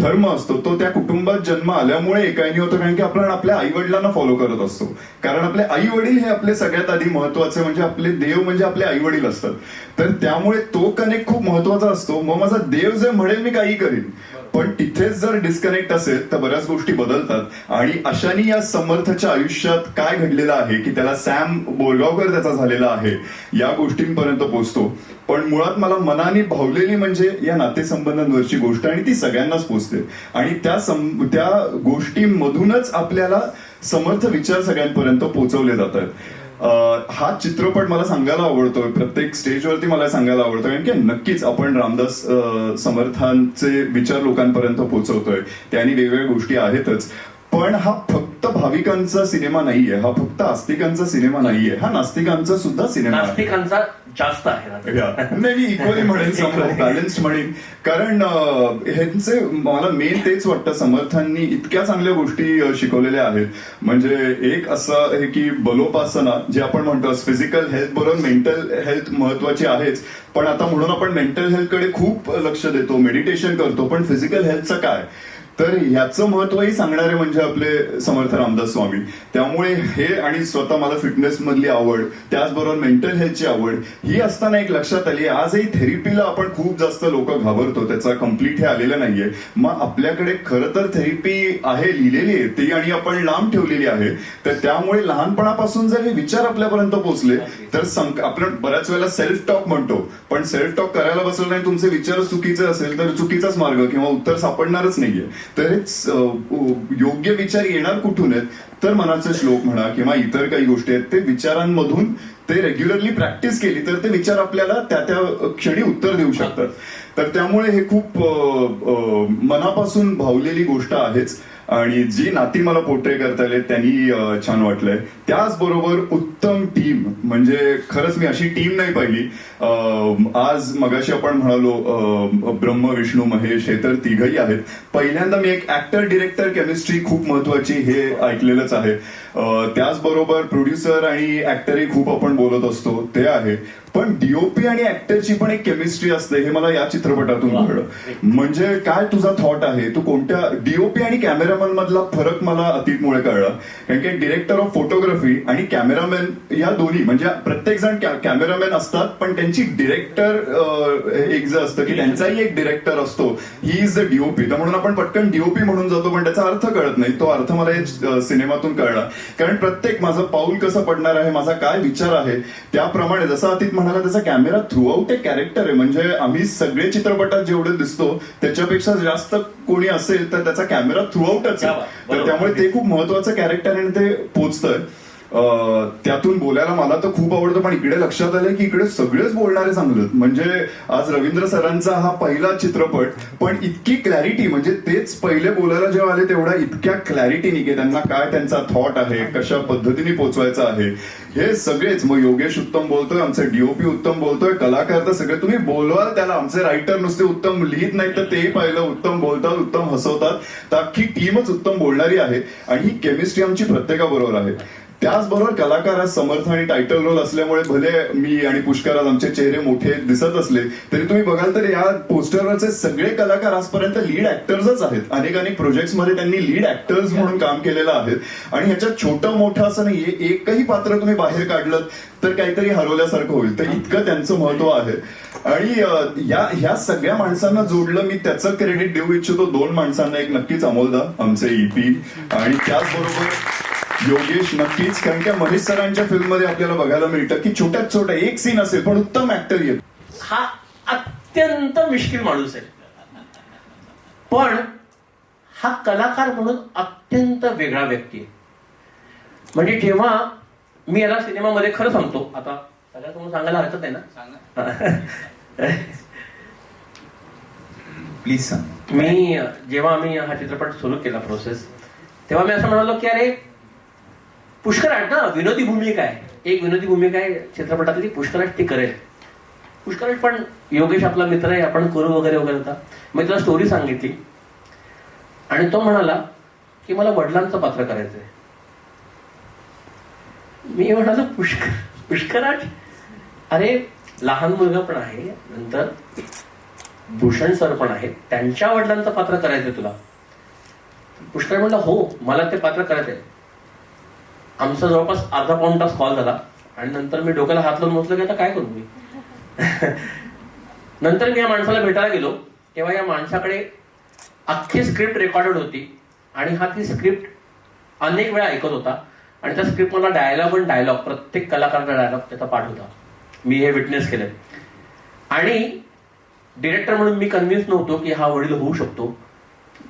धर्म असतो तो त्या कुटुंबात जन्म आल्यामुळे एकाने होतं. कारण की आपण आपल्या आई वडिलांना फॉलो करत असतो. कारण आपले आई वडील हे आपले सगळ्यात आधी महत्वाचे म्हणजे आपले देव म्हणजे आपले आई वडील असतात. तर त्यामुळे तो कनेक्ट खूप महत्वाचा असतो. मग माझा देव जे म्हणेल मी काही करीन. पण तिथेच जर डिस्कनेक्ट असेल तर बऱ्याच गोष्टी बदलतात आणि अशाने या समर्थच्या आयुष्यात काय घडलेलं आहे की त्याला सॅम बोरगावकर त्याचा झालेला आहे या गोष्टींपर्यंत पोहोचतो. पण मुळात मला मनाने भावलेली म्हणजे या नातेसंबंधांवरची गोष्ट आणि ती सगळ्यांनाच पोचते आणि त्या गोष्टींमधूनच आपल्याला समर्थ विचार सगळ्यांपर्यंत पोहोचवले जातात. हा चित्रपट मला सांगायला आवडतोय प्रत्येक स्टेजवरती मला सांगायला आवडतं कारण की नक्कीच आपण रामदास समर्थांचे विचार लोकांपर्यंत पोहोचवतोय. त्यांनी वेगवेगळ्या गोष्टी आहेतच. पण हा फक्त भाविकांचा सिनेमा नाहीये, हा फक्त आस्तिकांचा सिनेमा नाहीये, हा नास्तिकांचा सुद्धा सिनेमा आहे. नास्तिकांचा जास्त आहे. नाही मी इक्वली म्हणेन बॅलन्स्ड म्हणेन. कारण ह्यांचे मला मेन तेच वाटतं समर्थांनी इतक्या चांगल्या गोष्टी शिकवलेल्या आहेत. म्हणजे एक असं आहे की बलोपासना जे आपण म्हणतो फिजिकल हेल्थ बरोबर मेंटल हेल्थ महत्वाची आहेच. पण आता म्हणून आपण मेंटल हेल्थकडे खूप लक्ष देतो, मेडिटेशन करतो. पण फिजिकल हेल्थचं काय तर ह्याचं महत्वही सांगणारे म्हणजे आपले समर्थ रामदास स्वामी. त्यामुळे हे आणि स्वतः मला फिटनेस मधली आवड त्याचबरोबर मेंटल हेल्थची आवड ही असताना एक लक्षात आली आजही थेरपीला आपण खूप जास्त लोक घाबरतो. त्याचा कम्प्लीट हे आलेलं नाहीये. मग आपल्याकडे खरं तर थेरपी आहे लिहिलेली आहे ती आणि आपण लांब ठेवलेली आहे. तर त्यामुळे लहानपणापासून जर हे विचार आपल्यापर्यंत पोहोचले तर आपण बऱ्याच वेळेला सेल्फ टॉक म्हणतो पण सेल्फ टॉक करायला बसलं नाही तुमचे विचार चुकीचे असेल तर चुकीचाच मार्ग किंवा उत्तर सापडणारच नाहीये. तर योग्य विचार येणार कुठून आहेत तर मनाचे श्लोक म्हणा किंवा इतर काही गोष्टी आहेत ते विचारांमधून ते रेग्युलरली प्रॅक्टिस केली तर ते विचार आपल्याला त्या त्या क्षणी उत्तर देऊ शकतात. तर त्यामुळे हे खूप मनापासून भावलेली गोष्ट आहेच आणि जी नाती मला पोर्ट्रे करता आले त्यांनी छान वाटलंय. त्याचबरोबर उत्तम टीम म्हणजे खरंच मी अशी टीम नाही पाहिली. आज मगाशी आपण म्हणालो ब्रह्म विष्णू महेश हे तर तिघही आहेत. पहिल्यांदा मी एक ऍक्टर डिरेक्टर केमिस्ट्री खूप महत्वाची हे ऐकलेलंच आहे. त्याचबरोबर प्रोड्युसर आणि ऍक्टरही खूप आपण बोलत असतो ते आहे. पण डीओपी आणि ऍक्टरची पण एक केमिस्ट्री असते हे मला या चित्रपटातून कळलं. म्हणजे काय तुझा थॉट आहे तू कोणत्या डीओपी आणि कॅमेरामॅन मधला फरक मला अतीतमुळे कळला. कारण की डिरेक्टर ऑफ फोटोग्राफी आणि कॅमेरामॅन या दोन्ही म्हणजे प्रत्येक जण कॅमेरामॅन असतात पण त्यांची डिरेक्टर एक जे असतं की त्यांचाही एक डिरेक्टर असतो ही इज द डीओपी. तर म्हणून आपण पटकन डीओपी म्हणून जातो पण त्याचा अर्थ कळत नाही. तो अर्थ मला या सिनेमातून कळला कारण प्रत्येक माझं पाऊल कसं पडणार आहे, माझा काय विचार आहे, त्याप्रमाणे जसं अतीत म्हणाला त्याचा कॅमेरा थ्रू आउट एक कॅरेक्टर आहे. म्हणजे आम्ही सगळे चित्रपटात जेवढे दिसतो त्याच्यापेक्षा जास्त कोणी असेल तर त्याचा कॅमेरा थ्रू आउटच आहे. तर त्यामुळे ते खूप महत्वाचं कॅरेक्टर आणि ते पोचतंय. त्यातून बोलायला मला तर खूप आवडतं, पण इकडे लक्षात आलंय की इकडे सगळेच बोलणारे चांगलं. म्हणजे आज रवींद्र सरांचा हा पहिला चित्रपट, पण इतकी क्लॅरिटी, म्हणजे तेच पहिले बोलायला जेव्हा आले तेवढ्या इतक्या क्लॅरिटीने की त्यांना काय त्यांचा थॉट आहे, कशा पद्धतीने पोचवायचा आहे, हे सगळेच. मग योगेश उत्तम बोलतोय, आमचे डीओपी उत्तम बोलतोय, कलाकार तर सगळे तुम्ही बोलवाल त्याला. आमचे रायटर नुसते उत्तम लिहित नाही तर तेही पाहिलं, उत्तम बोलतात, उत्तम हसवतात. तर अख्खी टीमच उत्तम बोलणारी आहे आणि ही केमिस्ट्री आमची प्रत्येकाबरोबर आहे. त्याचबरोबर कलाकार आज समर्थ आणि टायटल रोल असल्यामुळे भले मी आणि पुष्कर आज आमचे चेहरे मोठे दिसत असले तरी तुम्ही बघाल तर या पोस्टरवरचे सगळे कलाकार आजपर्यंत लीड ऍक्टर्सच आहेत. अनेक प्रोजेक्ट्समध्ये त्यांनी लीड ऍक्टर्स म्हणून काम केलेलं आहे आणि ह्याच्यात छोटं मोठं असं नाहीये. एकही पात्र तुम्ही बाहेर काढलं तर काहीतरी हरवल्यासारखं होईल. तर इतकं त्यांचं महत्व आहे. आणि ह्या सगळ्या माणसांना जोडलं मी, त्याचं क्रेडिट देऊ इच्छितो 2 माणसांना. एक नक्कीच अमोलदा, आमचे ईपी, आणि त्याचबरोबर योगेश नक्कीच. कारण की महेश सरांच्या फिल्म मध्ये आपल्याला बघायला मिळतं की छोट्यात छोटा एक सीन असेल पण उत्तम ऍक्टर येतो. हा अत्यंत मिश्किल माणूस आहे, पण हा कलाकार म्हणून अत्यंत वेगळा व्यक्ती आहे. म्हणजे जेव्हा मी याला सिनेमामध्ये, खरं सांगतो आता सगळ्यात सांगायला हरकत आहे ना, प्लीज सांग. मी जेव्हा आम्ही हा चित्रपट सुरू केला प्रोसेस, तेव्हा मी असं म्हणालो की अरे पुष्कराट ना विनोदी भूमिका आहे, एक विनोदी भूमिका आहे चित्रपटातली, पुष्कराट ती करेल. पुष्कराट पण योगेश आपला मित्र आहे, आपण करू वगैरे वगैरे होता. मी त्याला स्टोरी सांगितली आणि तो म्हणाला की मला वडिलांचं पात्र करायचंय. मी म्हणालो पुष्कराट, अरे लहान मुलगा पण आहे, नंतर भूषण सर पण आहे, त्यांच्या वडिलांचं पात्र करायचंय तुला. पुष्कर म्हणला हो मला ते पात्र करायचंय. आमचा जवळपास अर्धा पाऊण तास कॉल झाला आणि नंतर मी डोक्याला हात लावून बसलो की आता काय करू मी. नंतर मी या माणसाला भेटायला गेलो तेव्हा या माणसाकडे अख्खी स्क्रिप्ट रेकॉर्डेड होती आणि हा ती स्क्रिप्ट अनेक वेळा ऐकत होता आणि त्या स्क्रिप्ट मला डायलॉग प्रत्येक कलाकाराचा डायलॉग त्याचा पाठ होता. मी हे विटनेस केलंय. आणि डिरेक्टर म्हणून मी कन्व्हिन्स नव्हतो की हा वडील होऊ शकतो.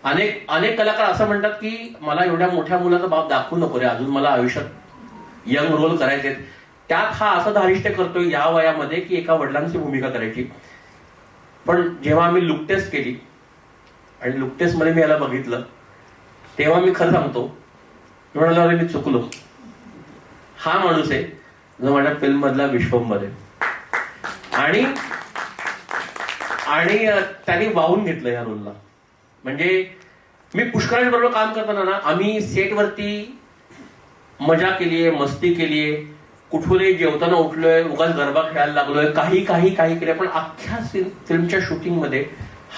अनेक कलाकार असं म्हणतात की मला एवढ्या मोठ्या मुलाचा बाप दाखवू नको रे, अजून मला आयुष्यात यंग रोल करायचे. त्यात हा असं धारिष्ट्य करतोय या वयामध्ये की एका वडिलांची भूमिका करायची. पण जेव्हा आम्ही लुक टेस्ट केली आणि लुक टेस्ट मध्ये मी याला बघितलं तेव्हा मी खरं सांगतो म्हणालो अरे मी चुकलो. हा माणूस आहे जो माझ्या फिल्म मधला विश्वंभर आहे. आणि त्यांनी वाहून घेतलं या रोलला. म्हणजे मी पुष्करांबरोबर काम करताना ना आम्ही सेटवरती मजा केलीये, मस्ती केलीये, कुठूनही जेवताना उठलोय, उगाच गरबा खेळायला लागलोय, काही केलं. पण अख्ख्या फिल्मच्या शूटिंग मध्ये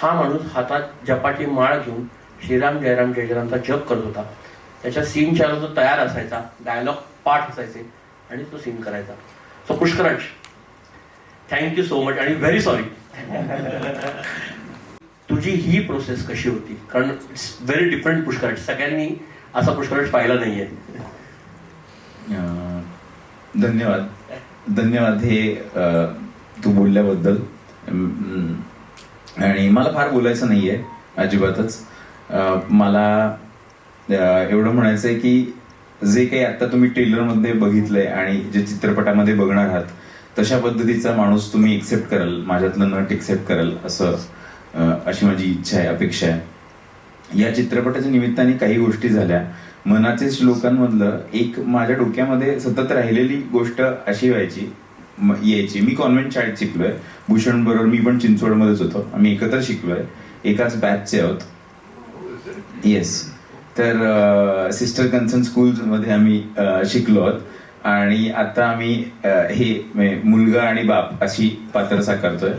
हा माणूस हातात जपाची माळ घेऊन श्रीराम जयराम जय जयरामचा जप करत होता. त्याच्या सीनच्या तो तयार असायचा, डायलॉग पाठ असायचे आणि तो सीन करायचा. So Pushkaraj thank you so much आणि व्हेरी सॉरी. तुझी ही प्रोसेस कशी होती, कारण इट्स व्हेरी डिफरंट पुष्कराज. सगळ्यांनी असा पुष्कराज पाहिला नाहीये. धन्यवाद हे तू बोलल्याबद्दल. आणि मला फार बोलायचं नाहीये अजिबातच. मला एवढं म्हणायचंय की जे काही आता तुम्ही ट्रेलरमध्ये बघितलंय आणि जे चित्रपटामध्ये बघणार आहात तशा पद्धतीचा माणूस तुम्ही एक्सेप्ट कराल, माझ्यातलं नट एक्सेप्ट कराल अशी माझी इच्छा आहे, अपेक्षा आहे. या चित्रपटाच्या निमित्ताने काही गोष्टी झाल्या. मनाचे श्लोकांमधलं एक माझ्या डोक्यामध्ये सतत राहिलेली गोष्ट अशी यायची. मी कॉन्व्हेंट शाळेत शिकलोय, भूषण बरोबर मी पण चिंचवडमध्येच होतो, आम्ही एकत्र शिकलोय, एकाच बॅचचे आहोत. येस. तर सिस्टर कन्सर्न स्कूल मध्ये आम्ही शिकलो आहोत आणि आता आम्ही हे मुलगा आणि बाप अशी पात्र साकारतोय.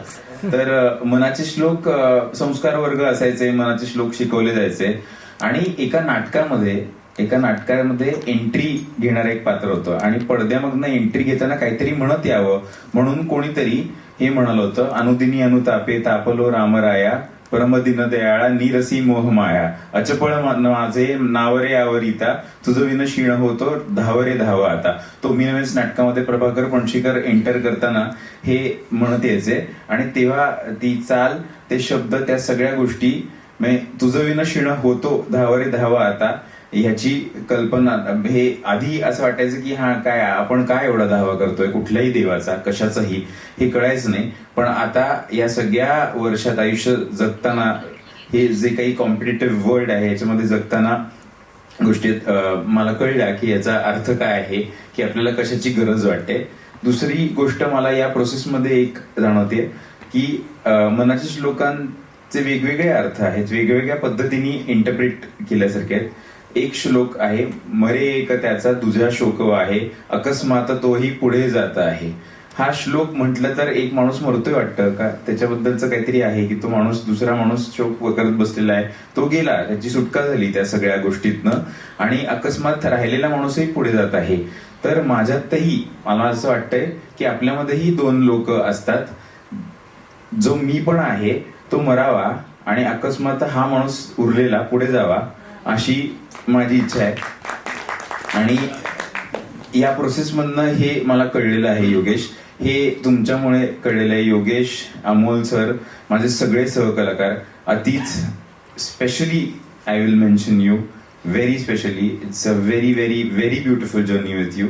तर मनाचे श्लोक संस्कार वर्ग असायचे, मनाचे श्लोक शिकवले जायचे आणि एका नाटकामध्ये एंट्री घेणारं एक पात्र होतं आणि पडद्यामधनं एंट्री घेताना काहीतरी म्हणत यावं म्हणून कोणीतरी हे म्हणालं होतं, अनुदिनी अनुतापे तापलो रामराया परमदिन दयाळा नीरसी मोहमाया अचपळ माझे नावरे आवरिता तुझं विन क्षीण होतो धावरे धावा आता. तो मिनवेस नाटकामध्ये प्रभाकर पणशीकर एंटर करताना हे म्हणत यायचे आणि तेव्हा ती चाल, ते शब्द, त्या सगळ्या गोष्टी म्हणजे तुझं विन क्षीण होतो धावरे धावा आता ह्याची कल्पना हे आधी असं वाटायचं की हा काय आपण काय एवढा धावा करतोय कुठल्याही देवाचा कशाचाही हे कळायचं नाही. पण आता या सगळ्या वर्षात आयुष्य जगताना हे जे काही कॉम्पिटेटिव्ह वर्ल्ड आहे याच्यामध्ये जगताना गोष्टी मला कळल्या की याचा अर्थ काय आहे, की आपल्याला कशाची गरज वाटते. दुसरी गोष्ट मला या प्रोसेसमध्ये एक जाणवते की मनाच्या श्लोकांचे वेगवेगळे अर्थ आहेत, वेगवेगळ्या पद्धतीने इंटरप्रिट केल्यासारखे आहेत. एक श्लोक आहे, मरे एक त्याचा तुझ्या शोकव आहे अकस्मात तोही पुढे जात आहे. हा श्लोक म्हटलं तर एक माणूस मरतोय वाटतं का, त्याच्याबद्दलचं काहीतरी आहे की तो माणूस, दुसरा माणूस शोक करत बसलेला आहे, तो गेला, त्याची सुटका झाली त्या सगळ्या गोष्टीतनं आणि अकस्मात राहिलेला माणूसही पुढे जात आहे. तर माझ्यातही मला असं वाटतंय की आपल्यामध्येही दोन लोक असतात, जो मी पण आहे तो मरावा आणि अकस्मात हा माणूस उरलेला पुढे जावा अशी माझी इच्छा आहे. आणि या प्रोसेसमधनं हे मला कळलेलं आहे योगेश, हे तुमच्यामुळे कळलेलं आहे. योगेश, अमोल सर, माझे सगळे सहकलाकार, अतिच specially I will mention you very specially. It's a very very very beautiful journey with you.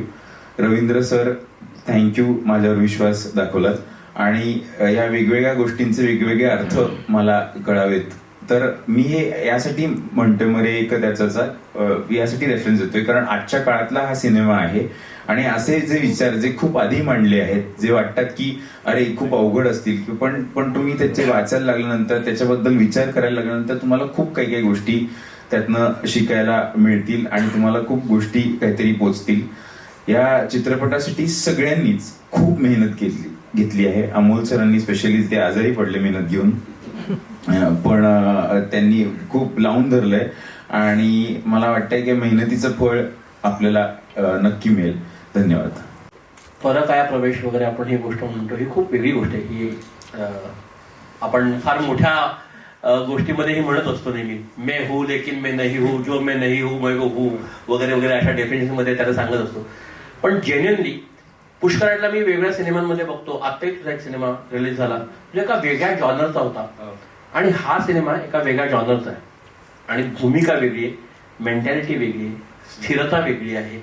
Ravindra sir, thank you, माझ्यावर विश्वास दाखवलात आणि या वेगवेगळ्या गोष्टींचे वेगवेगळे अर्थ मला कळावेत. तर मी हे यासाठी म्हणतोय मरे एक त्याचा यासाठी रेफरन्स देतोय कारण आजच्या काळातला हा सिनेमा आहे आणि असे जे विचार जे खूप आधी मांडले आहेत, जे वाटतात की अरे खूप अवघड असतील, पण तुम्ही त्याचे वाचायला लागल्यानंतर, त्याच्याबद्दल विचार करायला लागल्यानंतर तुम्हाला खूप काही काही गोष्टी त्यातनं शिकायला मिळतील आणि तुम्हाला खूप गोष्टी काहीतरी पोचतील. या चित्रपटासाठी सगळ्यांनीच खूप मेहनत घेतली आहे. अमोल सरांनी स्पेशली ते आजारी पडले मेहनत घेऊन, पण त्यांनी खूप लावून धरलंय आणि मला वाटतंय की मेहनतीचं फळ आपल्याला नक्की मिळेल. धन्यवाद. परकाया प्रवेश वगैरे आपण ही गोष्ट म्हणतो, ही खूप वेगळी गोष्ट आहे. ही आपण फार मोठ्या गोष्टीमध्ये ही म्हणत असतो नेहमी, मैं हूं लेकिन मैं नहीं हूं, जो मैं नहीं हूं मैं वो हूं वगैरे वगैरे अशा डेफिनेशन मध्ये त्याला सांगत असतो. पण जेन्युअनली पुष्करातला मी वेगळ्या सिनेमांमध्ये बघतो. आता एक सिनेमा रिलीज झाला जो एका वेगळ्या जॉनरचा होता आणि हा सिनेमा एका वेगळ्या जॉनरचा आहे आणि भूमिका वेगळी आहे, मेंटॅलिटी वेगळी आहे, स्थिरता वेगळी आहे,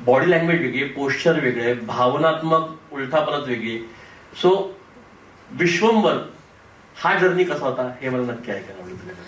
बॉडी लँग्वेज वेगळी आहे, पोश्चर वेगळे आहे, भावनात्मक उलथापलत वेगळी आहे. सो विश्वंभर हा जर्नी कसा होता हे मला नक्की ऐकायला आवडेल.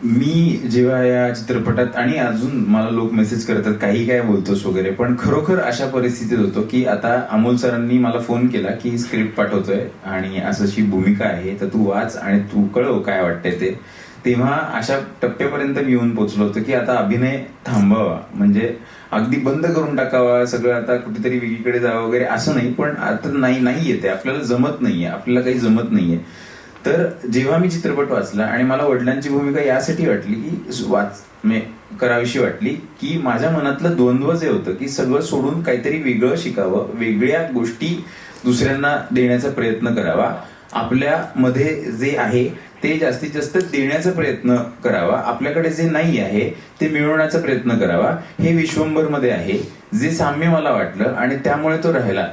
मी जेव्हा या चित्रपटात, आणि अजून मला लोक मेसेज करतात काही काय बोलतोस वगैरे, पण खरोखर अशा परिस्थितीत होतो की आता अमोल सरांनी मला फोन केला की स्क्रिप्ट पाठवतोय आणि अशी भूमिका आहे तर तू वाच आणि तू कळव काय वाटतंय ते. तेव्हा अशा टप्प्यापर्यंत मी येऊन पोहोचलो होतो की आता अभिनय थांबावा, म्हणजे अगदी बंद करून टाकावा सगळं, आता कुठेतरी वेगळीकडे जावं वगैरे असं नाही. पण आता नाही येते, आपल्याला जमत नाहीये, आपल्याला काही जमत नाहीये. तर जेव्हा मी चित्रपट वाचला आणि मला वडिलांची भूमिका यासाठी वाटली की करावीशी वाटली की माझ्या मनातलं द्वंद्व जे होतं की सगळं सोडून काहीतरी वेगळं शिकावं, वेगळ्या गोष्टी दुसऱ्यांना देण्याचा प्रयत्न करावा, आपल्यामध्ये जे आहे ते जास्तीत जास्त देण्याचा प्रयत्न करावा, आपल्याकडे जे नाही आहे ते मिळवण्याचा प्रयत्न करावा, हे विश्वंभर मध्ये आहे. जे साम्य मला वाटलं आणि त्यामुळे तो राहिला.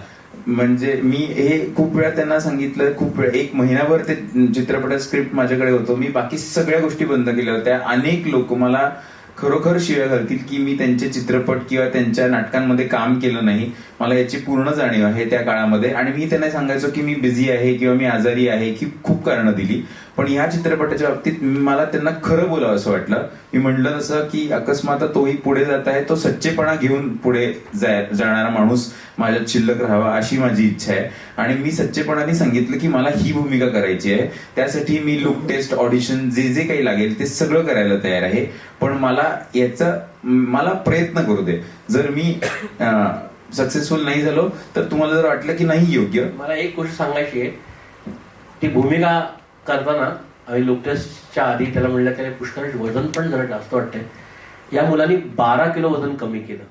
म्हणजे मी हे खूप वेळा त्यांना सांगितलं, खूप वेळा, एक महिनाभर ते चित्रपटात स्क्रिप्ट माझ्याकडे होतो, मी बाकी सगळ्या गोष्टी बंद केल्या होत्या. अनेक लोक मला खरोखर शिव्या घालतील की मी त्यांचे चित्रपट किंवा त्यांच्या नाटकांमध्ये काम केलं नाही. मला याची पूर्ण जाणीव आहे त्या काळामध्ये आणि मी त्यांना सांगायचो की मी बिझी आहे किंवा मी आजारी आहे, की खूप कारणं दिली. पण या चित्रपटाच्या बाबतीत मला त्यांना खरं बोलावं असं वाटलं. मी म्हणलं तसं की अकस्मात तोही पुढे जात आहे, तो सच्चेपणा घेऊन पुढे जाणारा माणूस माझ्यात शिल्लक राहावा अशी माझी इच्छा आहे. आणि मी सच्चेपणाने सांगितलं की मला ही भूमिका करायची आहे, त्यासाठी मी लुक टेस्ट, ऑडिशन, जे जे काही लागेल ते सगळं करायला तयार आहे. पण मला प्रयत्न करू दे. जर मी सक्सेसफुल नाही झालो तर तुम्हाला जर वाटलं की नाही योग्य, मला एक गोष्ट सांगायची आहे. ती भूमिका करताना आम्ही लुक टेस्टच्या आधी त्याला म्हणलं त्याला पुष्कळ वजन पण जरा जास्त वाटतंय. या मुलांनी 12 किलो वजन कमी केलं,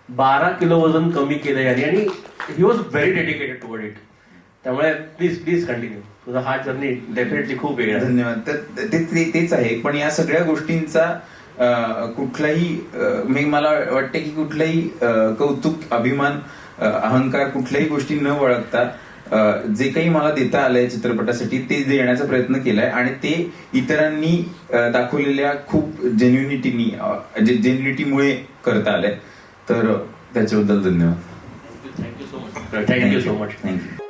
12 किलो वजन कमी केलं याने, आणि he was very dedicated toward it. त्यामुळे प्लीज प्लीज कंटिन्यू. तुझा हा जर्नी डेफिनेटली खूप वेगळा आहे. धन्यवाद. तर तेच आहे, पण या सगळ्या गोष्टींचा कुठलाही मला वाटते की कुठलाही कौतुक, अभिमान, अहंकार कुठल्याही गोष्टी न वळखता जे काही मला देता आलंय चित्रपटासाठी ते देण्याचा प्रयत्न केलाय आणि ते इतरांनी दाखवलेल्या खूप जेन्युनिटीमुळे करता आलंय. तर त्याच्याबद्दल धन्यवाद. Thank you so much. Thank you so much. Thank you.